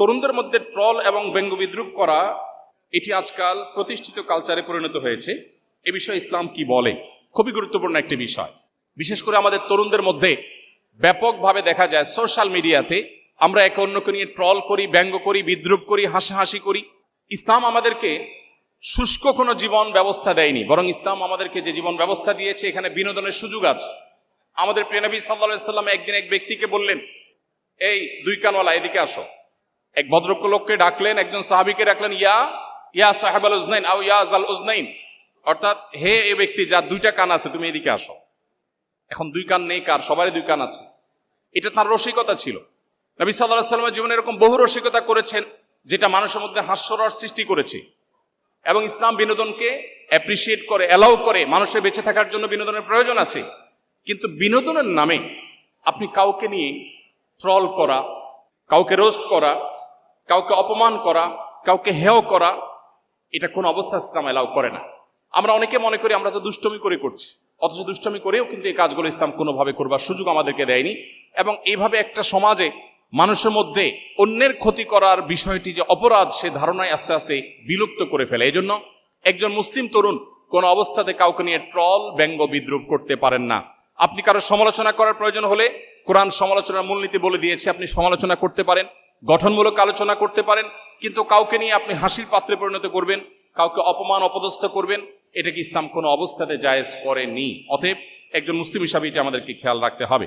তরুণদের মধ্যে ট্রল এবং ব্যঙ্গ বিদ্রুপ করা এটি আজকাল প্রতিষ্ঠিত কালচারে পরিণত হয়েছে। এ বিষয়ে ইসলাম কি বলে? খুবই গুরুত্বপূর্ণ একটি বিষয়। বিশেষ করে আমাদের তরুণদের মধ্যে ব্যাপকভাবে দেখা যায় সোশ্যাল মিডিয়াতে আমরা একে অন্যকে নিয়ে ট্রল করি, ব্যঙ্গ করি, বিদ্রুপ করি, হাসাহাসি করি। ইসলাম আমাদেরকে শুষ্ক কোনো জীবন ব্যবস্থা দেয়নি, বরং ইসলাম আমাদেরকে যে জীবন ব্যবস্থা দিয়েছে এখানে বিনোদনের সুযোগ আছে। আমাদের প্রিয় নবী সাল্লাল্লাহু আলাইহি সাল্লাম একদিন এক ব্যক্তিকে বললেন, এই দুই কানওয়ালা এদিকে আসো। এক ভদ্রলোককে ডাকলেন, একজন সাহাবীকে ডাকলেন, ইয়া সাহেবাল উজনাইন আও ইয়া জাল উজনাইন, অর্থাৎ হে এই ব্যক্তি যার দুইটা কান আছে তুমি এদিকে আসো। এখন দুই কান নেই কার? সবারই দুই কান আছে। এটা তার রসিকতা ছিল। নবী সাল্লাল্লাহু আলাইহি সাল্লামের জীবনে এরকম বহু রসিকতা করেছেন যেটা মানুষের মধ্যে হাস্যরস সৃষ্টি করেছে। এবং ইসলাম বিনোদনকে অ্যাপ্রিসিয়েট করে, অ্যালাউ করে। মানুষের বেঁচে থাকার জন্য বিনোদনের প্রয়োজন আছে, কিন্তু বিনোদনের নামে আপনি কাউকে নিয়ে ট্রল করা, কাউকে রোস্ট করা, কাউকে অপমান করা, কাউকে হেয় করা, এটা কোন অবস্থা ইসলাম অ্যালাউ করে না। আমরা অনেকে মনে করি আমরা তো দুষ্টমি করে করছি, অথচ দুষ্টমি করেও কিন্তু এই কাজগুলো ইসলাম কোনোভাবে করবার সুযোগ আমাদেরকে দেয়নি। এবং এইভাবে একটা সমাজে মানুষের মধ্যে অন্যের ক্ষতি করার বিষয়টি যে অপরাধ, সে ধারণায় আস্তে আস্তে বিলুপ্ত করে ফেলে। এই জন্য একজন মুসলিম তরুণ কোন অবস্থাতে কাউকে নিয়ে ট্রল, ব্যঙ্গ, বিদ্রুপ করতে পারেন না। আপনি কারো সমালোচনা করার প্রয়োজন হলে কোরআন সমালোচনার মূলনীতি বলে দিয়েছে, আপনি সমালোচনা করতে পারেন, গঠনমূলক আলোচনা করতে পারেন, কিন্তু কাউকে নিয়ে আপনি হাসির পাত্রে পরিণত করবেন, কাউকে অপমান অপদস্থ করবেন, এটা কি ইসলাম কোনো অবস্থাতে জায়েজ করেনি। অতএব একজন মুসলিম হিসাবে এটা আমাদেরকে খেয়াল রাখতে হবে।